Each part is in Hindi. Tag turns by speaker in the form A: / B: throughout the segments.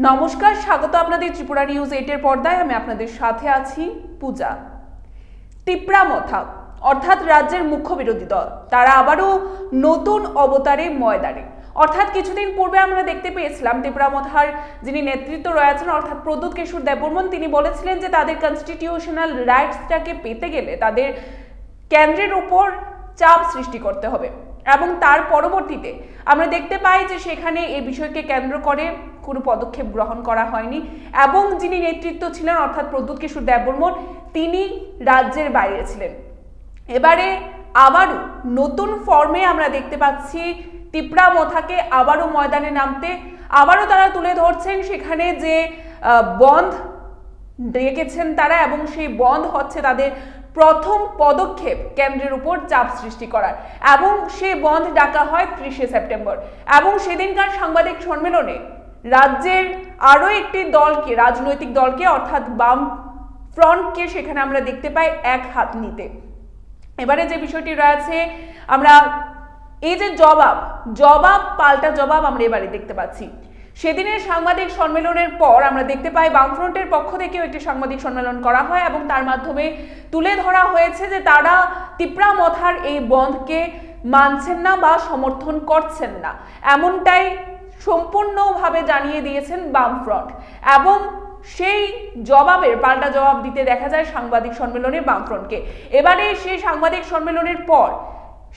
A: নমস্কার, স্বাগত আপনাদের ত্রিপুরা নিউজ 8 এর পর্দায়। আমি আপনাদের সাথে আছি পূজা। তিপ্রামথা অর্থাৎ রাজ্যের মুখ্য বিরোধী দল তারা আবারও নতুন অবতারে ময়দানে। অর্থাৎ কিছুদিন পূর্বে আমরা দেখতে পেয়েছিলাম তিপ্রামথার যিনি নেতৃত্ব রয়েছেন অর্থাৎ প্রদ্যুৎ কিশোর দেববর্মন, তিনি বলেছিলেন যে তাদের কনস্টিটিউশনাল রাইটসটাকে পেতে গেলে তাদের কেন্দ্রের উপর চাপ সৃষ্টি করতে হবে এবং তার পরবর্তীতে আমরা দেখতে পাই যে সেখানে এই বিষয়কে কেন্দ্র করে কোনো পদক্ষেপ গ্রহণ করা হয়নি এবং যিনি নেতৃত্ব ছিলেন অর্থাৎ প্রদ্যুৎ কিশোর দেববর্মন তিনি রাজ্যের বাইরে ছিলেন। এবারে আবারও নতুন ফর্মে আমরা দেখতে পাচ্ছি তিপ্রামথাকে আবারও ময়দানে নামতে, আবারও তারা তুলে ধরছেন সেখানে যে বন্ধ ডেকেছেন তারা এবং সেই বন্ধ হচ্ছে তাদের প্রথম পদক্ষেপ কেন্দ্রের উপর চাপ সৃষ্টি করার এবং সেই বন্ধ ডাকা হয় 30শে সেপ্টেম্বর এবং সেদিনকার সাংবাদিক সম্মেলনে রাজ্যের আরও একটি দলকে, রাজনৈতিক দলকে অর্থাৎ বাম ফ্রন্টকে সেখানে আমরা দেখতে পাই এক হাত নিতে। এবারে যে বিষয়টি রয়েছে আমরা এই যে জবাব পাল্টা জবাব আমরা এবারে দেখতে পাচ্ছি। সেদিনের সাংবাদিক সম্মেলনের পর আমরা দেখতে পাই বামফ্রন্টের পক্ষ থেকেও একটি সাংবাদিক সম্মেলন করা হয় এবং তার মাধ্যমে তুলে ধরা হয়েছে যে তারা তিপ্রামথার এই বন্ধকে মানছেন না বা সমর্থন করছেন না, এমনটাই সম্পূর্ণভাবে জানিয়ে দিয়েছেন বামফ্রন্ট এবং সেই জবাবের পাল্টা জবাব দিতে দেখা যায় সাংবাদিক সম্মেলনে বামফ্রন্টকে। এবারে সেই সাংবাদিক সম্মেলনের পর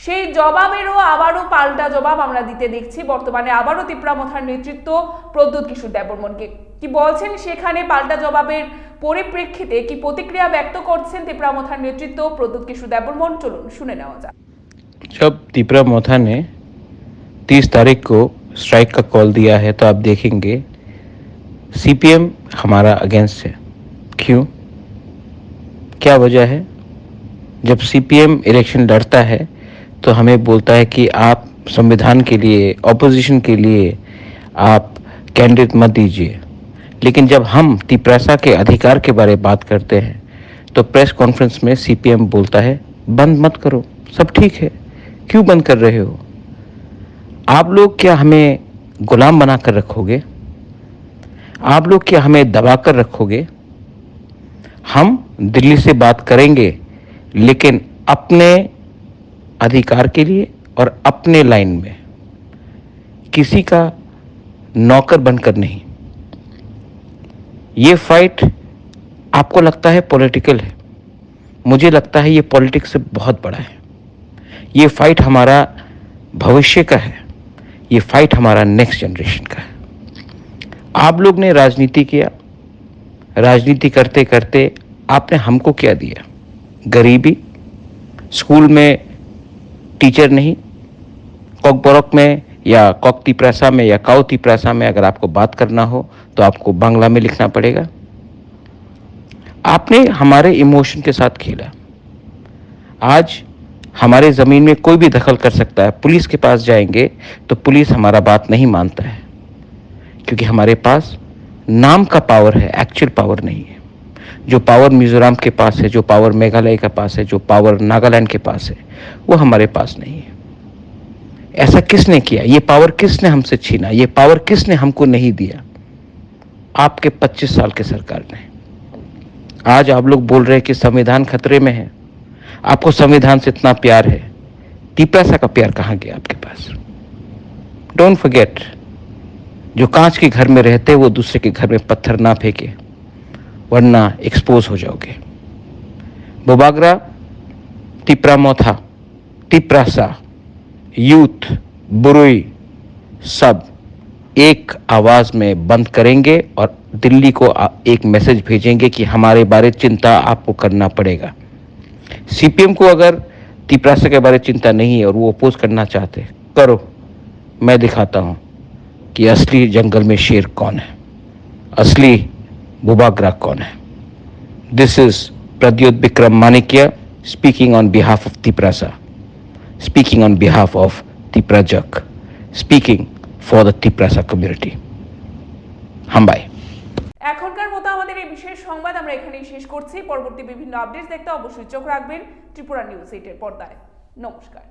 A: সেই জবাবেরও আবারও পাল্টা জবাব আমরা দিতে দেখছি বর্তমানে আবারও তিপ্রামথার নেতৃত্ব প্রদ্যুৎ কিশোর দেববর্মনকে। কি বলছেন সেখানে পাল্টা জবাবের পরিপ্রেক্ষিতে কি প্রতিক্রিয়া ব্যক্ত করছেন তিপ্রামথার নেতৃত্ব প্রদ্যুৎ কিশোর দেববর্মন, চলুন শুনে নেওয়া যাক।
B: जब तिप्रामथा ने 30 तारीख को स्ट्राइक का कॉल दिया है तो आप देखेंगे सीपीएम हमारा अगेंस्ट है। क्यों, क्या वजह है? जब सीपीएम इलेक्शन लड़ता है तो हमें बोलता है कि आप संविधान के लिए, ऑपोजिशन के लिए आप कैंडिडेट मत दीजिए, लेकिन जब हम तिप्रासा के अधिकार के बारे में बात करते हैं तो प्रेस कॉन्फ्रेंस में सीपीएम बोलता है बंद मत करो, सब ठीक है, क्यों बंद कर रहे हो? आप लोग क्या हमें गुलाम बनाकर रखोगे? आप लोग क्या हमें दबाकर रखोगे? हम दिल्ली से बात करेंगे लेकिन अपने अधिकार के लिए और अपने लाइन में, किसी का नौकर बनकर नहीं। ये फाइट आपको लगता है पॉलिटिकल है, मुझे लगता है ये पॉलिटिक्स से बहुत बड़ा है। ये फाइट हमारा भविष्य का है, ये फाइट हमारा नेक्स्ट जनरेशन का है। आप लोग ने राजनीति किया, राजनीति करते करते आपने हमको क्या दिया? गरीबी, स्कूल में टीचर नहीं, कॉकबोरक में या कॉक तिप्रासा में या काउ तिप्रासा में अगर आपको बात करना हो तो आपको बांग्ला में लिखना पड़ेगा। आपने हमारे इमोशन के साथ खेला। आज हमारे ज़मीन में कोई भी दखल कर सकता है। पुलिस के पास जाएंगे तो पुलिस हमारा बात नहीं मानता है क्योंकि हमारे पास नाम का पावर है, एक्चुअल पावर नहीं है। जो पावर मिजोरम के पास है, जो पावर मेघालय के पास है, जो पावर नागालैंड के पास है, वो हमारे पास नहीं है। ऐसा किसने किया? ये पावर किसने हमसे छीना? ये पावर किसने हमको नहीं दिया? आपके 25 साल के सरकार ने। आज आप लोग बोल रहे हैं कि संविधान खतरे में है, आपको संविधान से इतना प्यार है, तिप्रासा का प्यार कहाँ गया आपके पास? डोंट फॉरगेट, जो कांच के घर में रहते वो दूसरे के घर में पत्थर ना फेंके वरना एक्सपोज हो जाओगे। बोबागरा, तिप्रामथा, तिप्रासा, यूथ, बुरुई सब एक आवाज में बंद करेंगे और दिल्ली को एक मैसेज भेजेंगे कि हमारे बारे चिंता आपको करना पड़ेगा। सीपीएम को अगर तिप्रासा के बारे चिंता नहीं है और वो अपोज करना चाहते करो, मैं दिखाता हूं कि असली जंगल में शेर कौन है, असली बोबागरा कौन है। This is Pradyot Bikram Manikya speaking on behalf of Tiprasa, speaking on behalf of Tiprajak, speaking for the Tiprasa community. हम बाय।
A: এখনকার মতো আমাদের এই বিশেষ সংবাদ আমরা এখানেই শেষ করছি। পরবর্তী বিভিন্ন আপডেটস দেখতে অবশ্যই চোখ রাখবেন ত্রিপুরা নিউজ 8 এর পর্দায়। নমস্কার।